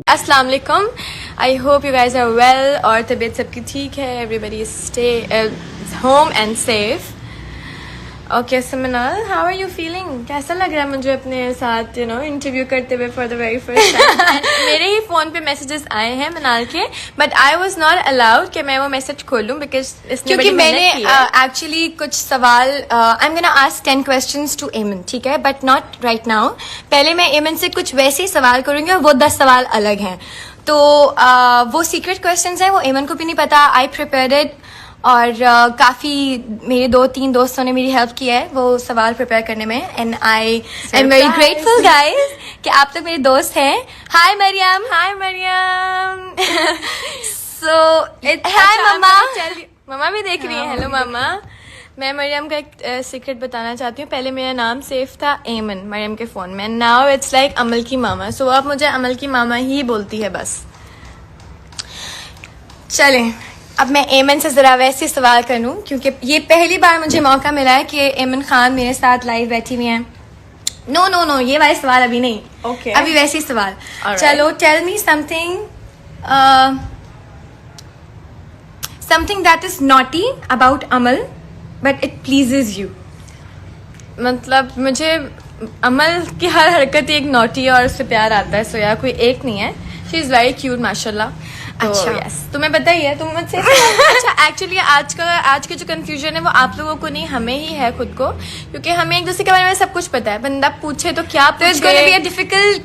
अस्सलाम वालेकुम. I hope you guys are well और तबीयत सबकी ठीक है. Everybody stay home and safe. Okay so Minal, how are you feeling? कैसा लग रहा है मुझे अपने साथ इंटरव्यू करते हुए for the very first time? मेरे ही फोन पे मैसेजेस आए हैं मिनाल के, but I was not allowed कि मैं वो मैसेज खोलूं बिकॉज क्योंकि मैंने एक्चुअली कुछ सवाल I am gonna ask 10 questions to Eman, ठीक है, बट नॉट राइट नाउ. पहले मैं एमन से कुछ वैसे ही सवाल करूंगी और वो 10 सवाल अलग हैं. तो वो सीक्रेट क्वेश्चंस हैं, वो एमन को भी नहीं पता. आई प्रिपेयर्ड इट और काफी मेरे 2-3 दोस्तों ने मेरी हेल्प की है वो सवाल प्रिपेयर करने में. And I am very grateful guys कि आप लोग मेरे दोस्त हैं. हाय मरियम. हाय मरियम. सो हाय मम्मा. मम्मा भी देख रही है. हेलो मम्मा. मैं मरियम का एक सीक्रेट बताना चाहती हूँ. पहले मेरा नाम सेफ था एमन मरियम के फोन में. नाउ इट्स लाइक अमल की मामा. सो अब मुझे अमल की मामा ही बोलती है बस. चलें, अब मैं एमन से जरा वैसे सवाल करूं क्योंकि ये पहली बार मुझे मौका मिला है कि एमन खान मेरे साथ लाइव बैठी हुई हैं. नो ये वाले सवाल अभी नहीं. Okay. अभी वैसे ही सवाल. Alright. चलो, tell me something that is naughty about Amal but it pleases you. मतलब मुझे अमल की हर हरकत एक नोटी है और उससे प्यार आता है. सो यार कोई एक नहीं है. शी इज वेरी क्यूट माशाल्लाह. अच्छा. यस, तुम्हें पता ही है. तुम मुझसे अच्छा, एक्चुअली आज के जो कंफ्यूजन है वो आप लोगों को नहीं, हमें ही है खुद को, क्योंकि हमें एक दूसरे के बारे में सब कुछ पता है. बंदा पूछे तो क्या पूछे. It's going to be a difficult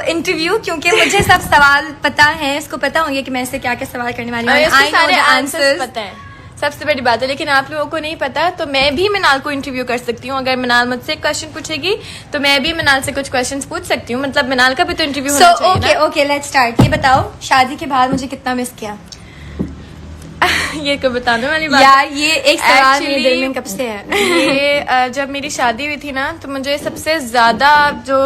interview क्योंकि मुझे सब सवाल पता है. इसको पता होंगे कि मैं इससे क्या क्या सवाल करने वाली हूँ. आई सारे आंसर्स पता है. सबसे बड़ी बात है. लेकिन आप लोगों को नहीं पता. तो मैं भी मिनाल को इंटरव्यू कर सकती हूँ. अगर मिनाल मुझसे क्वेश्चन पूछेगी तो मैं भी मिनाल से कुछ क्वेश्चंस पूछ सकती हूँ. मतलब मिनाल का भी तो इंटरव्यू होना चाहिए. Okay let's start. ये बताओ, शादी के बाद मुझे कितना मिस किया? ये को बताने वाली बात यार, ये एक सवाल मेरे दिल में कब से है. ये जब मेरी शादी हुई थी ना, तो मुझे सबसे ज्यादा जो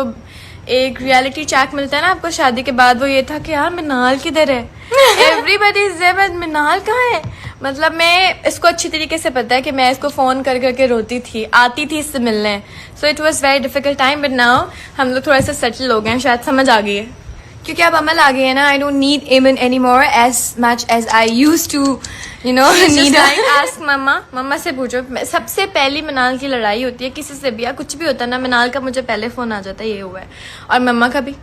एक रियलिटी चेक मिलता है ना आपको शादी के बाद, वो ये था कि यार मिनाल किधर है. एवरीबडी इज देयर बट मिनाल कहाँ है. मतलब मैं इसको अच्छी तरीके से पता है कि मैं इसको फोन कर करके रोती थी, आती थी इससे मिलने. So it was very difficult time. But now हम लोग थोड़ा सा सेटल हो गए हैं, शायद समझ आ गई है क्योंकि अब अमल आ गई है ना. I don't need a man any more as much as I used to need. Ask मम्मा से पूछो. सबसे पहली मिनाल की लड़ाई होती है किसी से भी या कुछ भी होता है ना, मिनाल का मुझे पहले फोन आ जाता है. ये हुआ है. और मम्मा का भी.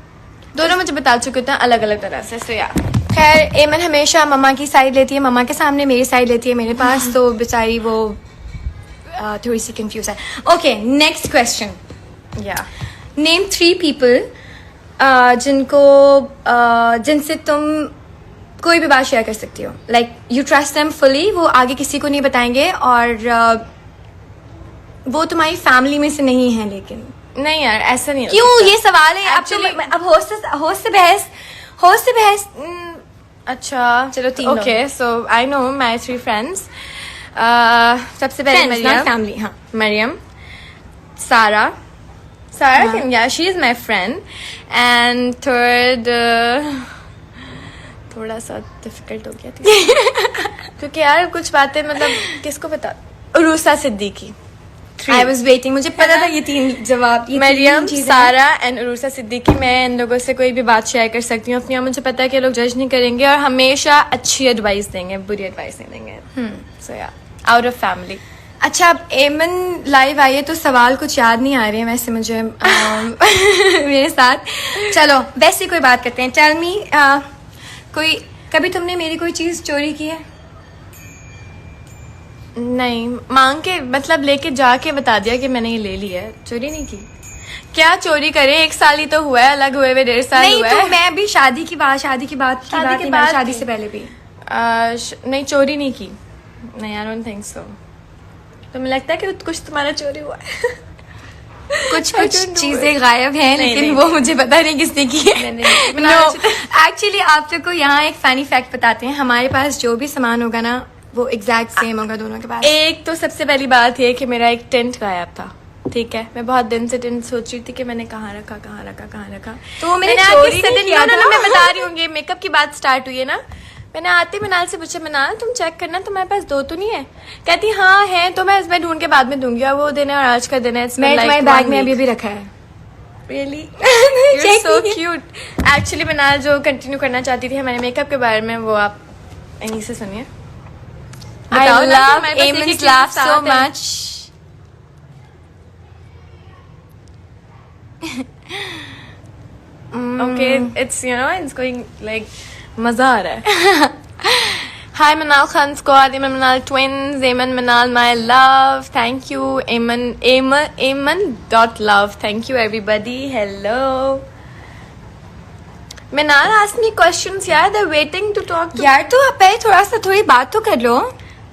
दोनों मुझे बता चुके होते हैं अलग अलग तरह से. सो यार, खैर, एमन हमेशा मम्मा की साइड लेती है. मम्मा के सामने मेरी साइड लेती है मेरे पास. तो बेचारी वो थोड़ी सी कंफ्यूज है. Okay, next question. या नेम 3 पीपल जिनसे तुम कोई भी बात शेयर कर सकती हो. Like you trust them fully. वो आगे किसी को नहीं बताएंगे और वो तुम्हारी फैमिली में से नहीं है. लेकिन नहीं यार, ऐसा नहीं. क्यों? ये सवाल है. अब होस्ट से बहस. अच्छा चलो, 3 okay. So I know my 3 friends. सबसे पहले मरियम. फैमिली. हाँ, मरियम, सारा या she is my friend. And third थोड़ा सा डिफिकल्ट हो गया था क्योंकि यार कुछ बातें मतलब किसको पता. उरूसा सिद्दीकी. I was waiting. मुझे पता था ये 3 जवाब. मरियम, सारा एंड उरूसा सिद्दीकी. मैं इन लोगों से कोई भी बात शेयर कर सकती हूँ अपनी. मुझे पता है कि लोग जज नहीं करेंगे और हमेशा अच्छी एडवाइस देंगे, बुरी एडवाइस नहीं देंगे. सो या, आउट ऑफ फैमिली. अच्छा, अब एमन लाइव आई है तो सवाल कुछ याद नहीं आ रहे हैं वैसे मुझे मेरे साथ. चलो, वैसे कोई बात करते हैं. टेल मी, कभी तुमने मेरी कोई चीज चोरी की है? नहीं, मांग के मतलब लेके जाके बता दिया कि मैंने ये ले ली है. चोरी नहीं की. क्या चोरी करे, 1 साल ही तो हुआ है. अलग हुए 1.5 साल नहीं हुआ तो है. मैं अभी शादी के बाद शादी से पहले भी नहीं, चोरी नहीं की. नहीं, आई डोंट थिंक सो. तुम्हें लगता है कि कुछ तुम्हारा चोरी हुआ है? कुछ चीजें गायब हैं. लेकिन वो मुझे पता नहीं किसने की है. एक्चुअली आप लोग को यहाँ एक फनी फैक्ट बताते हैं. हमारे पास जो भी सामान होगा ना, वो एग्जैक्ट सेम होगा दोनों के पास. एक तो सबसे पहली बात ये कि मेरा एक टेंट गायब था. ठीक है, मैं बहुत दिन से टेंट सोच रही थी कि मैंने कहाँ रखा. तो मैंने चोरी नहीं किया था. मैं बता रही हूँ, मेकअप की बात स्टार्ट हुई है ना. मैंने आते मिनाल से पूछा, मिनाल तुम चेक करना तुम्हारे पास 2 तो नहीं है? कहती हाँ है. तो मैं ढूंढ के बाद में दूंगी. और वो दिन है और आज का दिन है. मैं तुम्हारे बैग में अभी रखा है. Really? Check You're so नहीं cute. Actually मिनाल जो कंटिन्यू करना चाहती थी हमारे मेकअप के बारे में वो आप इन्हीं से सुनिए. I बताओ ना कि love हमारे पास एक Eamon's एक laugh साथ so है. much. Okay, it's it's going like मजा आ रहा है. Hi Manal Khan Squad, Eamon Manal Twins, Eamon Manal My Love, thank you, Eamon.love, thank you everybody, hello. Manal asked me questions, यार, they're waiting to talk to. यार तो आप पहले थोड़ी बात तो कर लो.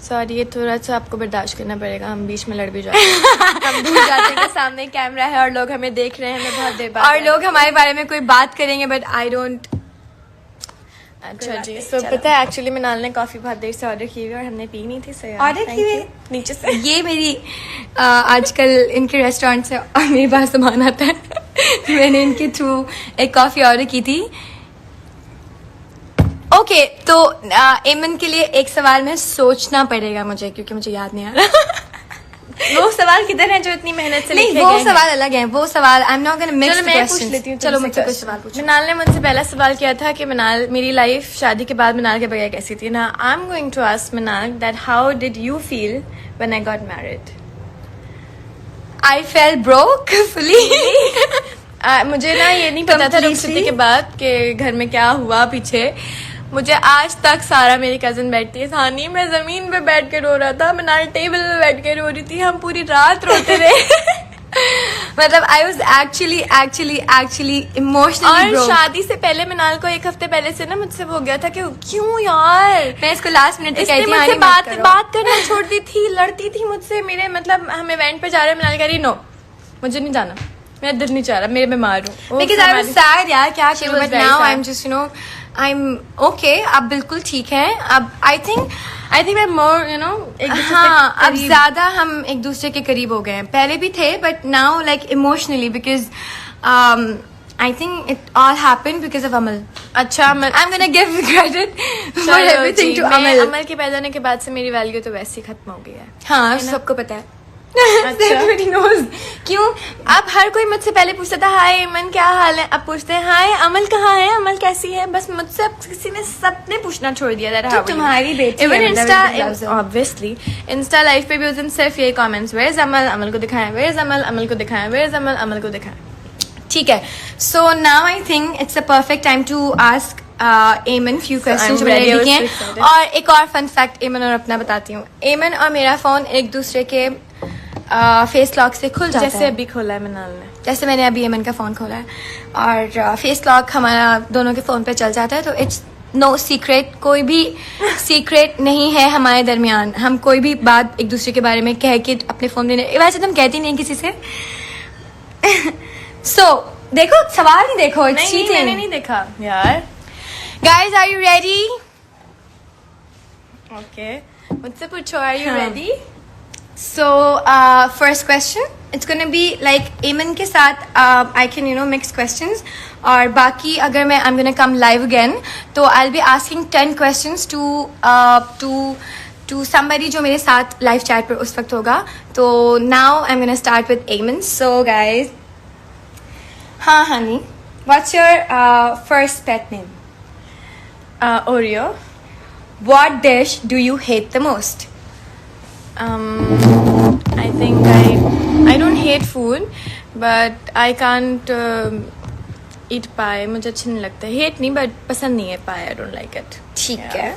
सॉरी ये थोड़ा सा आपको बर्दाश्त करना पड़ेगा, हम बीच में लड़ भी जाते हैं. हम भूल जाते हैं कि सामने कैमरा है और लोग हमें देख रहे हैं, हमें बहुत देर बाद और लोग हमारे बारे में कोई बात करेंगे बट आई डोंट. अच्छा जी. सो पता है एक्चुअली मिनाल ने कॉफी बहुत देर से ऑर्डर की हुई और हमने पी नहीं थी. सो Order की हुई? नीचे से. ये मेरी आजकल इनके रेस्टोरेंट से और मेरे पास सामान आता है. मैंने इनके थ्रू एक कॉफी ऑर्डर की थी. ओके तो एमन के लिए एक सवाल में सोचना पड़ेगा मुझे क्योंकि मुझे याद नहीं आ रहा. वो सवाल किधर है जो इतनी मेहनत से नहीं लिखे वो गए हैं? सवाल अलग है. वो सवाल I am not gonna mix चलो द मैं पूछ क्वेश्चंस. लेती हूँ. चलो तुमसे मुझसे कुछ question. सवाल पूछो. मिनाल ने मुझसे पहला सवाल किया था कि मिनाल मेरी लाइफ शादी के बाद मिनाल के बगैर कैसी थी ना. I am going to ask Minal that how did you feel when I got married. I fell broke fully. मुझे ना ये नहीं पता था Completely. रुखसती के बाद कि घर में क्या हुआ पीछे. मुझे आज तक सारा मेरी कजन बैठती है सानी, मैं जमीन पे बैठ के रो रहा था, मिनाल टेबल पे बैठ के रो रही थी, हम पूरी रात रोते रहे. मतलब आई वाज एक्चुअली इमोशनली और ब्रोक. शादी से पहले मिनाल को एक हफ्ते पहले से ना मुझसे हो गया था कि क्यों यार मैं इसको लास्ट मिनट तक इसने कहती मुझसे हूँ बात करना छोड़ दी थी, लड़ती थी मुझसे. मेरे मतलब हम इवेंट पे जा रहे हैं, मिनाल कह रही नो मुझे नहीं जाना, मेरा दिल नहीं चाह रहा, मेरे बीमार हूँ. बिकॉज आई वाज सैड यार क्या She करूं was but very now sad. I am just I am okay. अब बिल्कुल ठीक है. अब आई थिंक we're more एक दूसरे से हाँ अब करीब. ज्यादा हम एक दूसरे के करीब हो गए हैं. पहले भी थे but now like emotionally because I think it all happened because of Amal. अच्छा I am gonna give credit for चलो एवरीथिंग जी, टू मैं अमल. अमल के पैदा होने के बाद से मेरी वैल्यू तो वैसे ही खत्म हो गई है. हाँ सबको पता है. अच्छा. Everybody knows. क्यों अब हर कोई मुझसे पहले पूछता था हाय अमन क्या हाल है, अब पूछते हैं हाय अमल कहाँ है, अमल कैसी है. बस मुझसे अब किसी ने सबने पूछना छोड़ दिया था. तो तुम्हारी बेटी इवन है, मतलब everybody loves Insta her. Obviously Insta live पे भी उस दिन सिर्फ यही कमेंट्स वेयर इज अमल, अमल को दिखाएं, वेयर इज अमल, अमल को दिखाएं, वेयर इज अमल, अमल को दिखाएं. ठीक है. So now I think it's a perfect time to ask Eman few question I'm जो मैंने ready, I was लिखे हैं. so excited. और एक और फन फैक्ट एमन और अपना बताती हूँ. एमन और मेरा फोन एक दूसरे के फेस लॉक से खुल जाता जैसे है. अभी खोला है मिनाल ने. जैसे मैंने अभी एमन का फोन खोला है और फेस लॉक हमारा दोनों के फोन पे चल जाता है. तो इट्स नो सीक्रेट, कोई भी सीक्रेट नहीं है हमारे दरमियान. हम कोई भी बात एक दूसरे के बारे में कह के अपने फोन में वैसे तो हम कहते नहीं किसी से. सो देखो सवाल नहीं देखो. इट्स नहीं मैंने चीटिंग. नहीं देखा यार. Guys are you ready? Okay मुझसे पूछो आर यू हाँ. Ready. So first question, it's gonna be like Eamon के साथ I can mix questions. और बाकी अगर मैं I'm gonna come live again, तो I'll be asking 10 questions to somebody जो मेरे साथ live chat पर उस वक्त होगा. तो now I'm gonna start with Eamon. So guys, हाँ honey, what's your first pet name? Oreo. What dish do you hate the most? I think I don't hate food, but I can't eat pie. मुझे अच्छा नहीं लगता. Hate नहीं, but पसंद नहीं है pie. I don't like it. ठीक Yeah. है.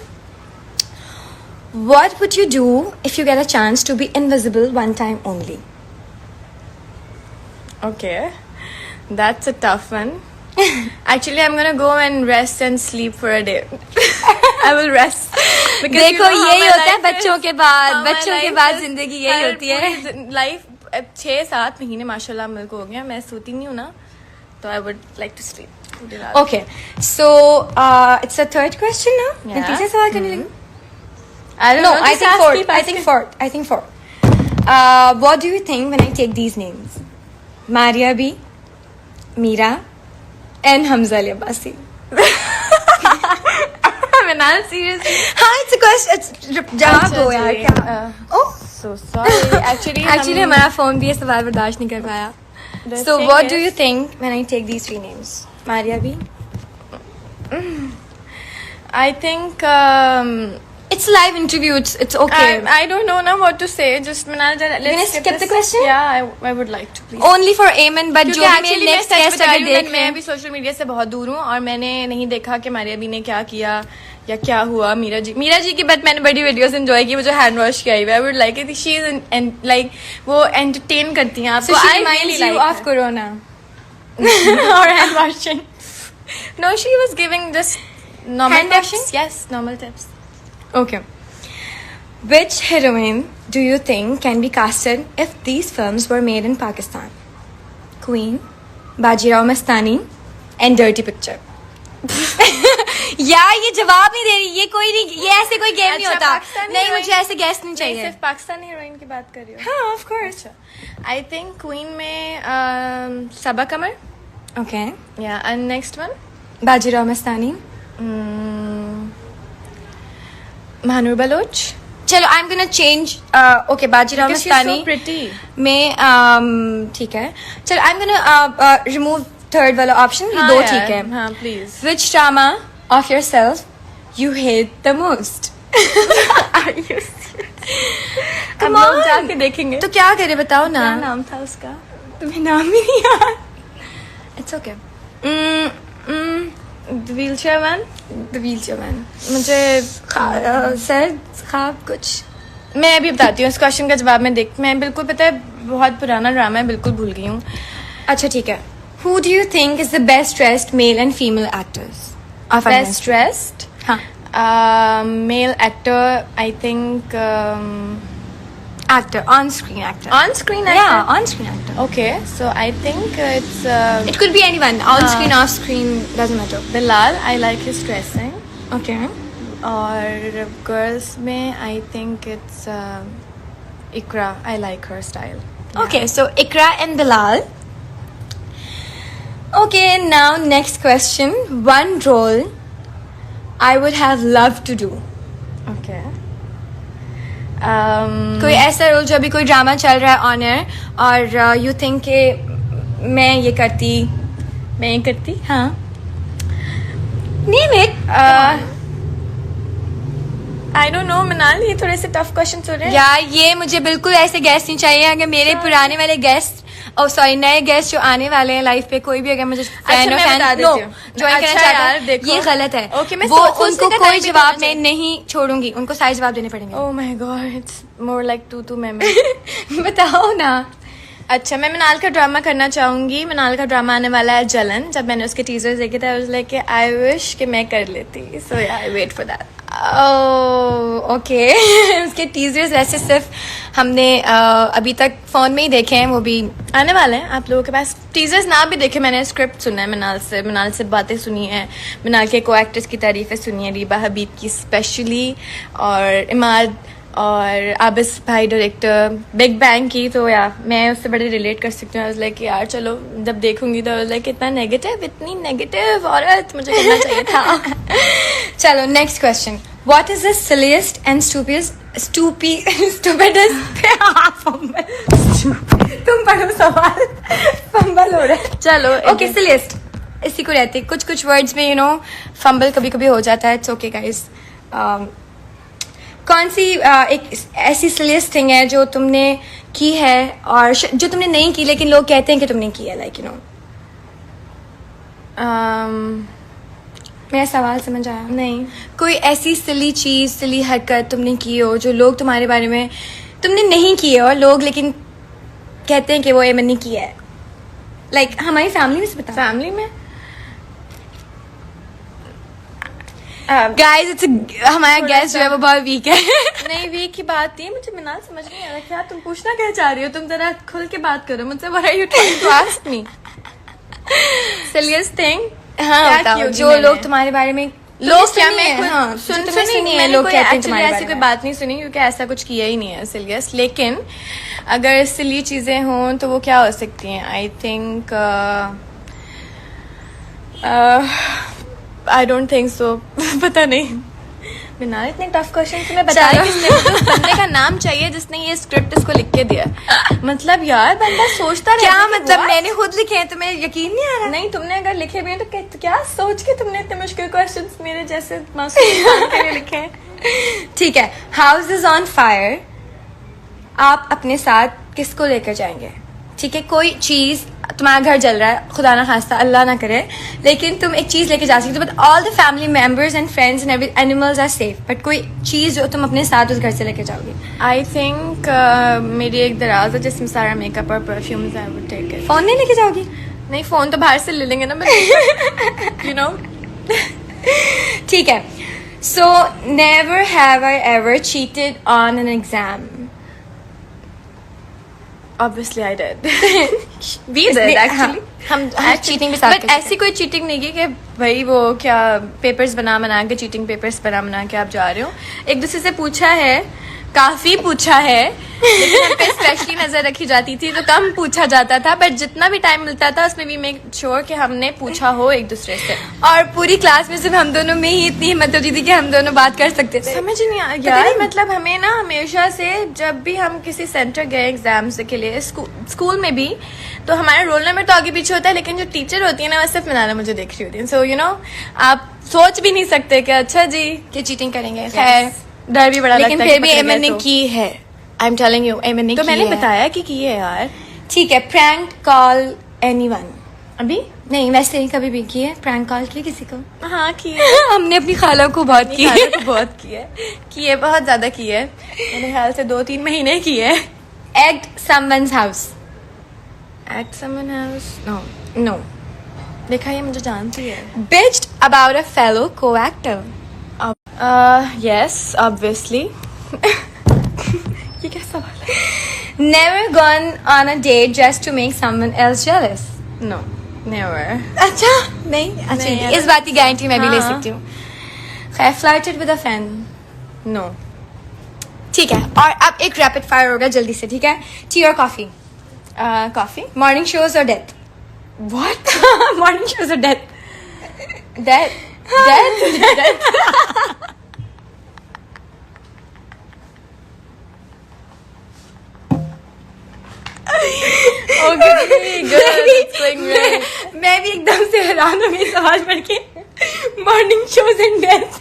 What would you do if you get a chance to be invisible one time only? Okay, that's a tough one. Actually, I'm gonna go and rest and sleep for a day. I will rest. Because देखो you know how यही my होता है life बच्चों is. के बाद. How my बच्चों के life बाद is. जिंदगी यही होती है. लाइफ 6-7 महीने माशाल्लाह अमल को हो गया. मैं सोती नहीं हूँ ना, तो I would like to sleep. Okay, so it's the third question now. मैं Yeah. तीसरा सवाल करने लगी. I don't No, know. I just think ask, fourth. keep I asking. think fourth. I think fourth. What do you think when I take these names? Maria B, Mira, and Hamza Ali Abbasi. Manal, seriously. हाँ, it's a question. It's जवाब दो यार क्या? Oh, So sorry. Actually actually हमारा phone भी ये सवाल बर्दाश्त नहीं कर पाया. The So thing what do is- you think when I take these 3 names? Maria B. I think It's a live interview. It's okay. I don't know now what to say. Just Manal, gonna let's skip the question? Yeah, I would like to please. Only for Amen, but जो भी मेरे next guest अगर देख रहे मैं हैं भी social media से बहुत दूर हूँ और मैंने नहीं देखा कि मारिया बी ने क्या किया या क्या हुआ मीरा जी की, बट मैंने बड़ी वीडियोस एंजॉय की, वो जो हैंड वॉश की I I would like it, she is like वो एंटरटेन करती हैं आपको. So she I reminds really you like of her. Corona. or hand washing. No, she was giving just normal Hand tips. washing? Yes, normal tips. Okay. Which heroine do you think can be casted if these films were made in Pakistan? Queen, Bajirao Mastani, and Dirty Picture. यार ये जवाब नहीं दे रही, ये कोई नहीं, ये ऐसे कोई गेम नहीं अच्छा, होता. पाकिस्तानी नहीं, heroine- मुझे ऐसे गेस्ट नहीं नहीं, चाहिए. सिर्फ पाकिस्तानी हीरोइन की बात कर रही हो. हाँ, of course. I think queen में Saba Qamar. Okay. Yeah and next one Bajirao Mastani. Mahnoor Baloch. चलो, I'm gonna change. Okay, Bajirao Because she's so Mastani. pretty. में ठीक है. चलो, I'm gonna remove third वाला option. ये दो ठीक है. हाँ please. Which drama of yourself you hate the most? हम लोग जाके देखेंगे. तो क्या करे बताओ ना. क्या नाम था उसका? तुम्हें नाम ही नहीं याद. It's okay. Wheel chair man. The Wheelchair Man. मुझे सर खाब कुछ. मैं अभी बताती हूँ इस क्वेश्चन का जवाब. मैं बिल्कुल पता है बहुत पुराना ड्रामा है, बिल्कुल भूल गई हूँ. अच्छा ठीक है. Who do you think is the best dressed male and female actors? Of our best industry? Dressed हाँ. Male actor. I think Actor, on-screen actor. on screen Yeah, actor. on-screen actor. Okay, so I think it's It could be anyone. On-screen, off-screen, doesn't matter. Bilal. I like his dressing. Okay. और girls में I think it's Iqra. I like her style. Okay, so Ikra and Bilal. Okay, now next question. One role I would have loved to do. Okay. कोई ऐसा role जो अभी कोई drama चल रहा है ऑन एयर और यू थिंक के मैं ये करती. हाँ. Name it. I don't know मनाल, ये थोड़े से टफ क्वेश्चन हो रहे हैं. यार ये मुझे बिल्कुल ऐसे गेस्ट नहीं चाहिए. अगर मेरे पुराने वाले गेस्ट सॉरी नए गेस्ट जो आने वाले हैं लाइफ पे, कोई भी अगर मुझे फैन मैं और बता फैन देती नो हूँ. ज्वाइन अच्छा करना चाहता यार, है, देखो. ये गलत है. Okay, मैं वो सोचने उनको का कोई time भी जवाब देना मैं नहीं छोड़ूंगी, उनको सारे जवाब देने पड़ेंगे. Oh my god, it's more like to memory. बताओ ना. अच्छा, मैं मनाल का ड्रामा करना चाहूंगी. मनाल का ड्रामा आने वाला है जलन. जब मैंने उसके टीजर्स देखे थे I was like I wish कि मैं कर लेती. So yeah I wait for that. Okay. उसके टीजर्स वैसे सिर्फ हमने अभी तक फोन में ही देखे हैं, वो भी आने वाले हैं आप लोगों के पास. टीजर्स ना भी देखे, मैंने स्क्रिप्ट सुना है मनाल से बातें सुनी है, मनाल के को एक्टर्स की तारीफें सुनी है, रीबा हबीब की स्पेशली, और इमाद और आबिस भाई डायरेक्टर बिग बैंग की. तो या मैं उससे बड़े रिलेट कर सकती हूँ. आई वाज लाइक यार चलो जब देखूंगी तो लाइक इतना नेगेटिव, इतनी नेगेटिव औरत मुझे करना चाहिए था. चलो next question. What is the silliest and stupidest तुम पढ़ो सवाल. फंबल हो रहा है. चलो ओके, सिलीस्ट इसी को रहती है. कुछ वर्ड्स में फंबल कभी कभी हो जाता है. It's okay guys. कौन सी एक ऐसी सिलीस्ट थिंग है जो तुमने की है और जो तुमने नहीं की लेकिन लोग कहते हैं कि तुमने की है, लाइक मेरा सवाल समझ आया? नहीं. कोई ऐसी सिली चीज, सिली हरकत तुमने की हो जो लोग तुम्हारे बारे में तुमने नहीं की है और लोग लेकिन कहते हैं कि वो एमन ने किया है. लाइक हमारी फैमिली में से बता. फैमिली में गाइस इट्स हमारा गेस्ट जो है वो बहुत वीक है. नहीं, वीक की बात थी. मुझे मिनाल समझ नहीं आ रहा क्या तुम पूछना क्या चाह रही हो. तुम जरा खुल के बात करो मुझसे. What are you trying to ask me? Silliest thing. हाँ क्या बताओ. की होगी जो मैंने? लोग तुम्हारे बारे में लोग क्या सुनी मैं है? खुद हाँ, सुन तुम्हें सुनी है, मैंने लोग कोई कहते हैं actually तुम्हारे ऐसी बारे कोई में. बात नहीं सुनी क्योंकि ऐसा कुछ किया ही नहीं है सिलियस. लेकिन अगर सिली चीजें हों तो वो क्या हो सकती हैं. I think I don't think so. पता नहीं. मिनाल इतने टफ क्वेश्चन तुम्हें बताया किसने? मुझे उस बंदे का नाम चाहिए जिसने ये स्क्रिप्ट इसको लिख के दिया। मतलब यार बंदा सोचता क्या रहता है कि मतलब what? मैंने खुद लिखे हैं, तुम्हें यकीन नहीं आ रहा? नहीं, तुमने अगर लिखे भी हैं तो क्या सोच के तुमने इतने मुश्किल क्वेश्चंस मेरे जैसे मासूम इंसान के लिए लिखे हैं? ठीक है, हाउस इज ऑन फायर, आप अपने साथ किसको लेकर जाएंगे? ठीक है, कोई चीज, तुम्हारा घर जल रहा है, खुदा ना खास्ता, अल्लाह ना करे, लेकिन तुम एक चीज लेके जा सकते हो, but all the family members and friends and animals are safe, but कोई चीज जो तुम अपने साथ उस घर से लेके जाओगे। आई थिंक मेरी एक दराज है जिसमें सारा मेकअप और perfumes I would take it. Phone नहीं लेके जाओगी? नहीं, फोन तो बाहर से ले लेंगे ना, यू नो। ठीक है, so never have I ever cheated on an exam. Obviously I did. We did actually. हम चीटिंग भी साथ बट ऐसी कोई चीटिंग नहीं की कि भाई वो क्या पेपर्स बना के चीटिंग पेपर्स बना के आप जा रहे हो। एक दूसरे से पूछा है, काफी पूछा है, लेकिन हम पे स्पेशली नजर रखी जाती थी तो कम पूछा जाता था, बट जितना भी टाइम मिलता था उसमें भी मेक श्योर कि हमने पूछा हो एक दूसरे से। और पूरी क्लास में सिर्फ हम दोनों में ही इतनी हिम्मत होती थी कि हम दोनों बात कर सकते थे। समझ नहीं आया यार, मतलब हमें ना हमेशा से जब भी हम किसी सेंटर गए एग्जाम्स के लिए, स्कूल में भी, तो हमारा रोल नंबर तो आगे पीछे होता है, लेकिन जो टीचर होती है ना वो सिर्फ मिनाला मुझे देख रही होती है। सो यू नो, आप सोच भी नहीं सकते कि अच्छा जी कि चीटिंग करेंगे। खैर, डर भी बड़ा लगता है, लेकिन फिर भी पकड़ एमन गए ने तो। की है। आई एम टेलिंग यू, एमन ने तो की मैंने है। बताया कि की है यार। ठीक है, प्रैंक कॉल एनीवन? अभी नहीं, वैसे नहीं कभी भी की है प्रैंक कॉल की किसी को? हाँ की है। हमने अपनी खाला को बहुत की खाला है। को बहुत की है, बहुत ज्यादा की है। मेरे ख्याल से 2-3 महीने की है। Act someone's house? Act someone else? No. No. देखा, ये मुझे जानती है। Bitched about a fellow co-actor? Yes, obviously. ये क्या सवाल है? Never gone on a date just to make someone else jealous? No, never. अच्छा, नहीं, अच्छा नहीं, इस बात की गारंटी मैं भी ले हाँ। सकती हूँ। खैर, flirted with a friend? No. ठीक है, और अब एक रैपिड फायर होगा जल्दी से, ठीक है? टी और कॉफी? Coffee? मॉर्निंग शोज और डेथ? What? मॉर्निंग शोज और death? Death? Death? Okay, good. It's going great. मैं भी एकदम से हैरान हो गई सवाल पढ़ के। Morning shows and death?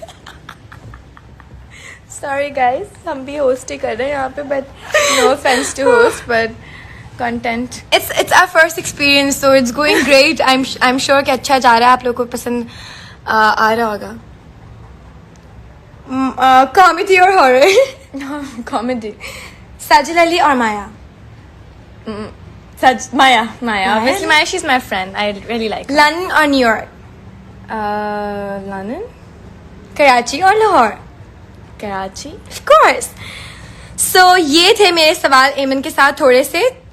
Sorry guys, हम भी होस्ट ही कर रहे हैं यहाँ पे, but no offense to host, but content. It's our first experience, so it's going great. I'm sure कि अच्छा जा रहा है, आप लोगों को पसंद आ रहा होगा। कॉमेडी और हॉरर? Comedy. साजिद अली और माया? Maya. Obviously Maya, she's my friend. I really like her. London और न्यूयॉर्क? London? कराची और Lahore? Karachi? Of course. So ये थे मेरे सवाल एमन के साथ,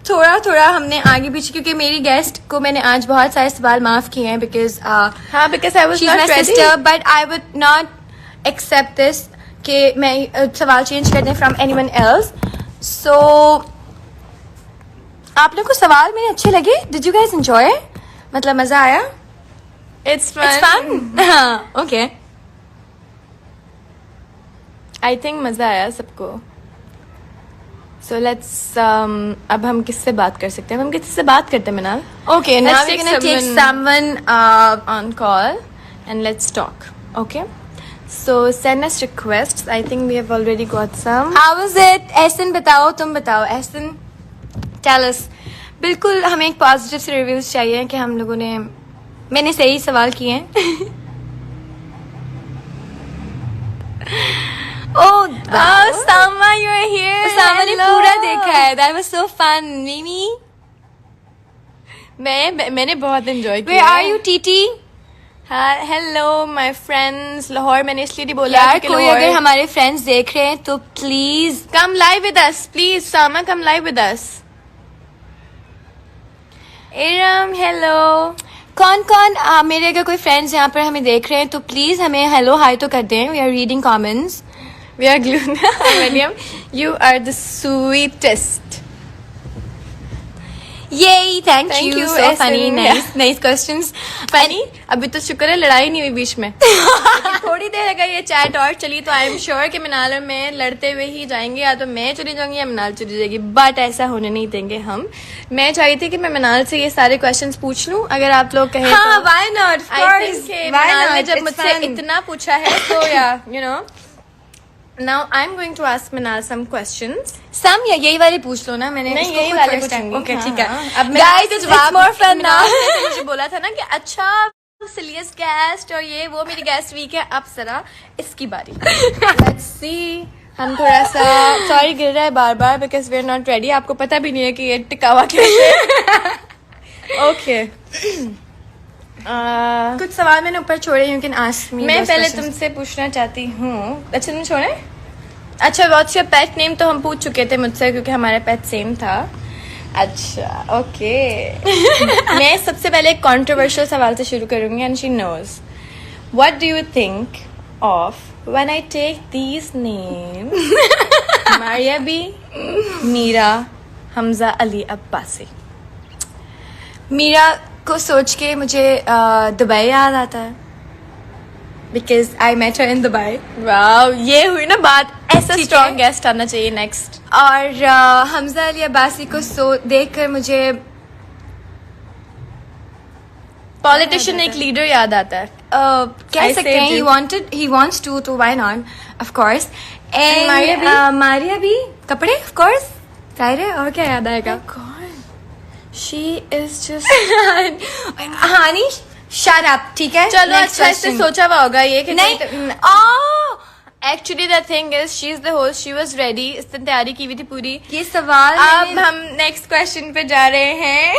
थोड़ा हमने आगे पीछे, क्योंकि मेरी गेस्ट को मैंने आज बहुत सारे सवाल माफ किए हैं बिकॉज हाँ, because I was she's not my ready. sister, but I would not accept this कि मैं सवाल चेंज कर दें from anyone else. So आप लोग को सवाल मेरे अच्छे लगे? Did you guys enjoy? मतलब मजा आया? It's fun. It's fun. हाँ, okay. I think मजा आया सबको. So let's अब हम किससे बात कर सकते हैं? हम किससे बात करते हैं मिनाल? Okay, now Let's we're take gonna take someone, someone on call and let's talk. Okay? So send us requests. I think we have already got some. How was it? Ehsan बताओ, तुम बताओ। Ehsan, tell us. बिल्कुल हमें एक positive से reviews चाहिए कि हम लोगों ने, मैंने सही सवाल किए हैं। Oh, Sama, you're here. सामा ने Hello. पूरा देखा है। That was so fun, Mimi. मैंने बहुत enjoy किया. Where are you, Titi? हाँ, hello my friends. लाहौर मैंने इसलिए नहीं बोला यार, क्योंकि कोई लाहौर- अगर हमारे फ्रेंड्स देख रहे हैं तो please Come live with us, please. Sama, come live with us. Iram, hello. कौन मेरे अगर कोई फ्रेंड्स यहाँ पर हमें देख रहे हैं तो प्लीज हमें हेलो हाई तो कर दें। We are reading comments. We are Gluna. William, you are the sweetest. Yay, thank Thank you. you, So ऐसे funny, नहीं nice, nice questions. फनी अभी तो शुक्र है लड़ाई नहीं हुई बीच में लेकिन थोड़ी देर अगर ये चैट और चली तो आई एम श्योर कि मिनाल और मैं लड़ते हुए ही जाएंगे, या तो मैं चली जाऊंगी या मिनाल चली जाएगी, बट ऐसा होने नहीं देंगे हम। मैं चाहती थी कि मैं मिनाल से ये सारे क्वेश्चंस पूछ लूं, अगर आप लोग कहें हाँ, तो। why not? Of I course. think कि Why मिनाल ने not? जब It's मुझसे fun. इतना पूछा है तो yeah you know now I am going to ask Minal some questions. Sam yeah यही वाले पूछ लो ना, मैंने नहीं इसको यही खुद वाले first time- पूछूंगी। Okay, हाँ, ठीक है। हाँ। अब Guys, it's more fun now. मुझे बोला था ना कि अच्छा सिलियस गेस्ट और ये वो मेरी गेस्ट वीक है, अब जरा इसकी बारी। लेट्स सी, हम थोड़ा सा सॉरी गिर रहा है बार बार because we are not ready. आपको पता भी नहीं है कि ये टिकावा कैसे ओके कुछ सवाल मैंने ऊपर छोड़े, you can ask me मैं those पहले questions. तुमसे पूछना चाहती हूँ। अच्छा तुम छोड़े। अच्छा व्हाट्स योर पेट नेम तो हम पूछ चुके थे मुझसे क्योंकि हमारा पेट सेम था। अच्छा ओके मैं सबसे पहले एक कंट्रोवर्शियल सवाल से शुरू करूंगी and she knows what do you think of when I take these names Maria B, Meera, Hamza Ali Abbasi. Meera को सोच के मुझे दुबई याद आता है, because I met her in Dubai. Wow ये हुई ना बात, ऐसा ठीक है। स्ट्रॉन्ग गेस्ट आना चाहिए नेक्स्ट। और हमजा अली अब्बासी को देखकर मुझे पॉलिटिशियन एक लीडर याद आता है। कह I सकते हैं saved he wants to why not, of course. And Maria भी? मारिया भी कपड़े, of course. जाहिर है, और क्या याद आएगा? She is just honey shut up, ठीक है? चलो Next अच्छा इससे question. सोचा हुआ होगा ये कि नहीं actually the thing is she is the host, she was ready, इसने तैयारी की हुई थी पूरी। ये सवाल अब मैंने- हम नेक्स्ट क्वेश्चन पे जा रहे हैं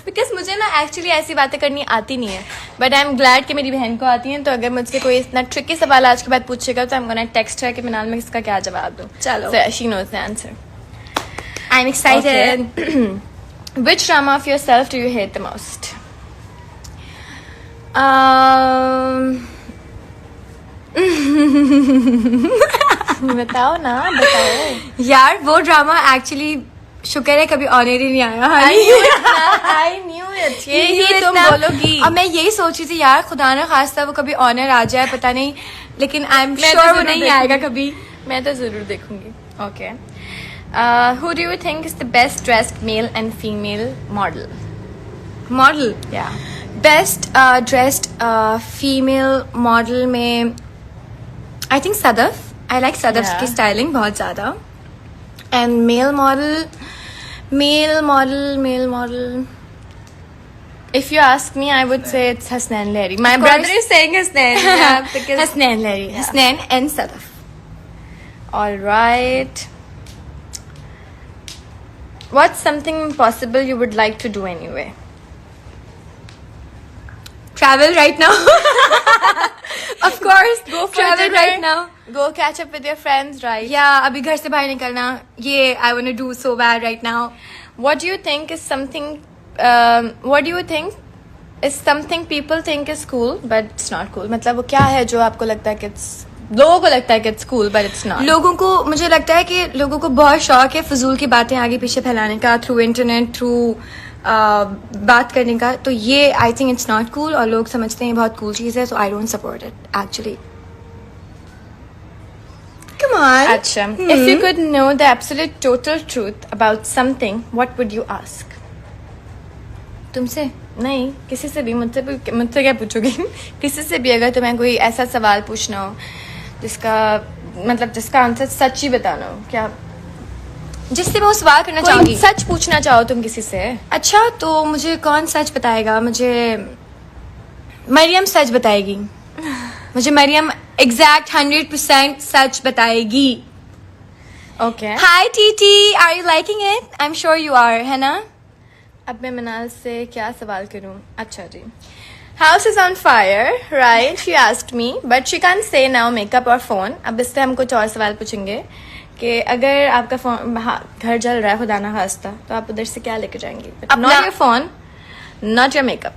बिकॉज मुझे ना एक्चुअली ऐसी बातें करनी आती नहीं है, बट आई एम ग्लैड कि मेरी बहन को आती है। तो अगर मुझसे कोई इतना ट्रिकी सवाल आज के बाद पूछेगा तो आई एम गोना टेक्स्ट है कि मिनाल में इसका क्या जवाब दूं। चलो। She knows the answer. I'm excited. Which drama of yourself do you hate the most? बताओ ना बताओ। यार वो ड्रामा एक्चुअली शुक्र है कभी ऑनर ही नहीं आया। I knew it. यही तुम बोलोगी। अब मैं यही सोच रही थी यार, खुदा ना खास्ता वो कभी ऑनर आ जाए, पता नहीं, लेकिन आई एम मैं तो श्योर वो जरूर नहीं देखूंगी। आएगा कभी। मैं तो जरूर देखूंगी। Okay. Who do you think is the best dressed male and female model? Model Yeah. Best dressed female model में I think Sadaf. I like Sadaf Yeah. की स्टाइलिंग बहुत ज्यादा। And male model If you ask me, I would say it's Hasnain Lahiri. My Of brother course. is saying Hasnain. Yeah, because Hasnain Lehri, Hasnain and Sadaf. all right. What's something impossible you would like to do anyway? Travel right now. Of course, Go for travel dinner. right now. Go catch up with your friends, right? Yeah, अभी घर से बाहर निकलना, ये I want to do so bad right now. What do you think is something? What do you think is something people think is cool, but it's not cool? मतलब वो क्या है जो आपको लगता है कि लोगों को लगता है कि it's cool, but it's not. लोगों को, मुझे लगता है कि लोगों को बहुत शौक है फजूल की बातें आगे पीछे फैलाने का, थ्रू इंटरनेट, थ्रू बात करने का। तो ये I think it's not cool, और लोग समझते हैं बहुत कूल चीज है, so I don't support it actually. Come on. अच्छा, if you could know the absolute total truth about something, what would you ask? तुमसे नहीं, किसी से भी, मुझसे क्या पूछोगी? किसी से भी अगर तुम्हें कोई ऐसा सवाल पूछना हो जिसका आंसर सच ही बताना हो, क्या जिससे मैं वो सवाल करना कोई चाहूंगी। सच पूछना चाहो तुम किसी से? अच्छा, तो मुझे कौन सच बताएगा? मुझे मरियम सच बताएगी। मुझे मरियम एग्जैक्ट 100% सच बताएगी। Okay. Hi TT, are you liking it? I am sure you are, है ना? अब मैं मिनाल से क्या सवाल करूं? अच्छा जी, house is on fire, right? She asked me, but she can say now makeup और फोन। अब इससे हम कुछ और सवाल पूछेंगे कि अगर आपका फोन घर जल रहा है खुदा ना खास्ता, तो आप उधर से क्या लेके जाएंगे? अपना- not your phone, not your makeup.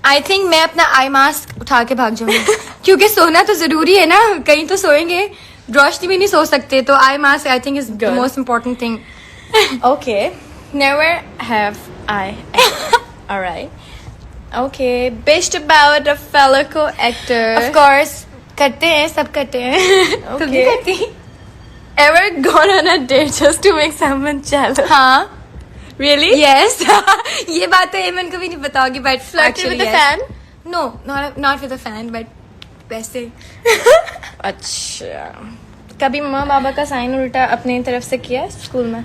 I think मैं अपना आई मास्क उठा के भाग जाऊंगी क्योंकि सोना तो जरूरी है ना, कहीं तो सोएंगे, रोशनी भी नहीं सो सकते, तो eye mask I think is the Good. Most important thing. Okay, Never have I. Alright. Okay. Bitched about a fellow co-actor. Of course करते हैं, सब करते हैं. तुम भी करती? Ever gone on a date just to make someone jealous? हाँ. Really? Yes. ये बात तो एमन को भी नहीं पता होगी, but Flirted actually with a yes. fan? No, not with a fan, but वैसे. अच्छा. कभी मम्मा पापा का साइन उल्टा अपनी तरफ से किया स्कूल में?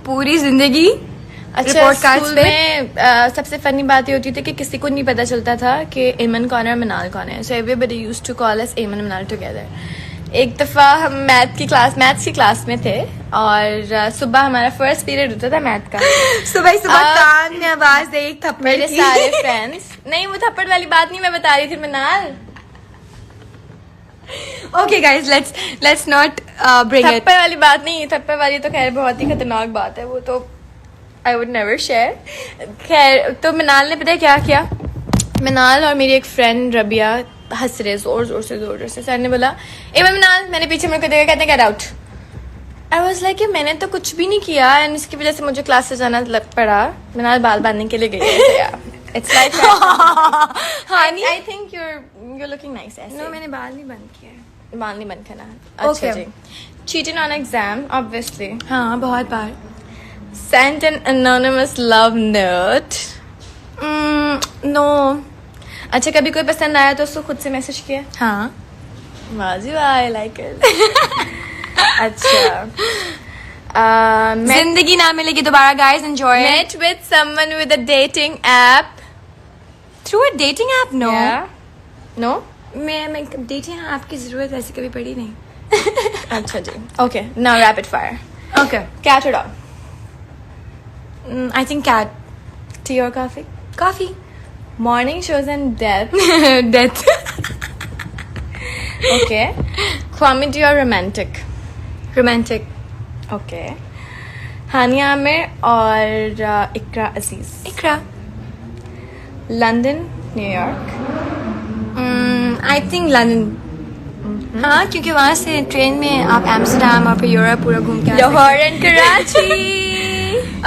पूरी जिंदगी. अच्छा, रिपोर्ट कार्ड्स स्कूल पे में सबसे फनी बात ये होती थी कि किसी को नहीं पता चलता था कि एमन कौन है और मनाल कौन है. So everybody used to call us Eman Manal together. एक दफा हम मैथ्स की क्लास में थे और सुबह हमारा फर्स्ट पीरियड होता था मैथ का. सुबह कान में आवाज दे, एक थप्पड़ मेरे की. सारे फ्रेंड्स, नहीं वो थप्पड़ वाली बात नहीं मैं बता रही थी मनाल. Okay guys, let's not bring it. थप्पड़ वाली बात नहीं, थप्पड़ वाली तो खैर बहुत ही खतरनाक बात है, वो तो आई वुड नेवर शेयर. खैर तो मनाल ने पता है क्या किया. मनाल और मेरी एक फ्रेंड रबिया हंस रहे जोर जोर से. सर ने बोला ए मनाल, मैंने पीछे मुड़ के देखा, कहते हैं get out. I was like मैंने तो कुछ भी नहीं किया एंड इसकी वजह से मुझे क्लास से जाना पड़ा. मनाल बाल बांधने के लिए गई है. It's like I think you're looking nice ऐसे. No, मैंने बाल नहीं बंद किए. बाल नहीं बंद करना. अच्छा Okay. Ji. Cheating on exam, obviously. हाँ, बहुत बार. Sent an anonymous love note. No. अच्छा, कभी कोई पसंद आया तो उसको खुद से मैसेज किया? हाँ. वाजी वाह, I like it. अच्छा. जिंदगी ना मिलेगी दोबारा guys, enjoy it. Met with someone with a dating app. Through a dating app? No. Yeah. No? मैं dating app की जरूरत ऐसे कभी पड़ी नहीं. अच्छा जी. Okay, now rapid fire. Okay. Cat or dog? I think cat. Tea or coffee? Coffee. Morning shows and death. Death. Okay. Comedy or romantic? Romantic. Okay. हानिया आमिर और इकरा अजीज. Ikra. London, New York. I think London. हाँ, क्योंकि वहाँ से train में आप Amsterdam और फिर Europe पूरा घूम के आ सकते हैं. Lahore and Karachi.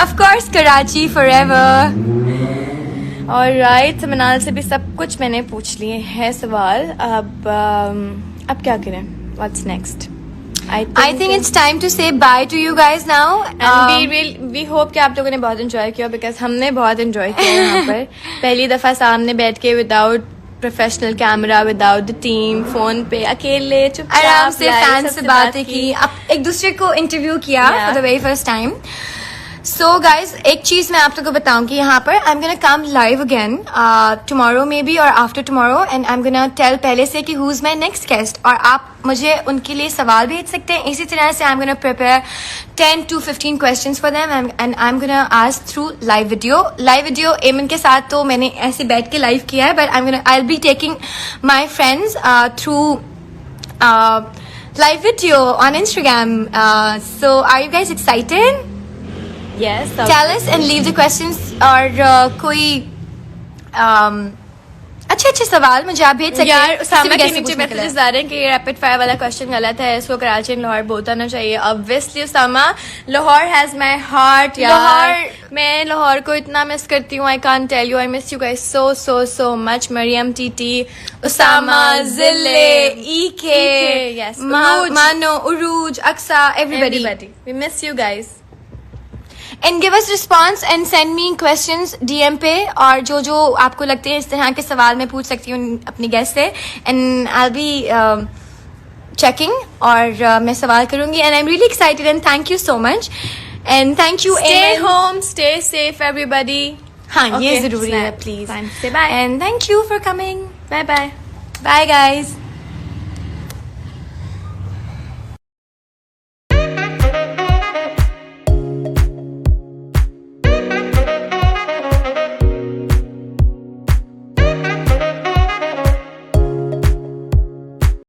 Of course, Karachi forever. और राइट, मनाल से भी सब कुछ मैंने पूछ लिए हैं सवाल. अब क्या करें? What's next? I think it's time to say bye to you guys now. And we hope कि आप लोगों ने बहुत enjoy किया because हमने बहुत enjoy किया यहाँ पर. पहली दफा सामने बैठ के without professional camera, without the team, phone पे अकेले चुपचाप आराम से live फैन सबसे से बातें की, अब एक दूसरे को इंटरव्यू किया Yeah. For the very first time. So guys, एक चीज मैं आप लोगों को बताऊंगी यहाँ पर. I am gonna come live again tomorrow maybe और after tomorrow, and I am gonna tell पहले से कि who is my next guest, और आप मुझे उनके लिए सवाल भेज सकते हैं. इसी तरह से आई am gonna prepare 10 to 15 questions for them and I'm gonna ask through live video. एमन के साथ तो मैंने ऐसे बैठ के लाइव किया है, but I'll be taking my friends through live video on Instagram. So are you guys excited? Yes. Tell us and leave the questions. और कोई अच्छे सवाल मुझे आप भेज सकते हैं. यार, किसी भी सामा के guest से नीचे पूछने के लिए. मैसेजेस आ रहे हैं कि रैपिड फायर वाला क्वेश्चन गलत है, इसको कराची एंड लाहौर बोलता ना चाहिए. Obviously Usama, Lahore has my heart. मैं लाहौर को इतना मिस करती हूँ. I can't tell you. I miss you guys so much. Maryam, TT, Usama, जिले, ईके, Yes. Urooj. Mano, Uruj, Aksa, everybody. We miss you guys. And give us response and send me questions DM पे, और जो आपको लगते हैं इस तरह के सवाल मैं पूछ सकती हूँ अपनी गेस्ट से, and I'll be checking, और मैं सवाल करूँगी, and I'm really excited and thank you so much and thank you. Stay Eamon. home, stay safe everybody. हाँ, ये Okay, जरूरी है snap. please. Fine. Say bye. And thank you for coming. Bye bye. Bye guys.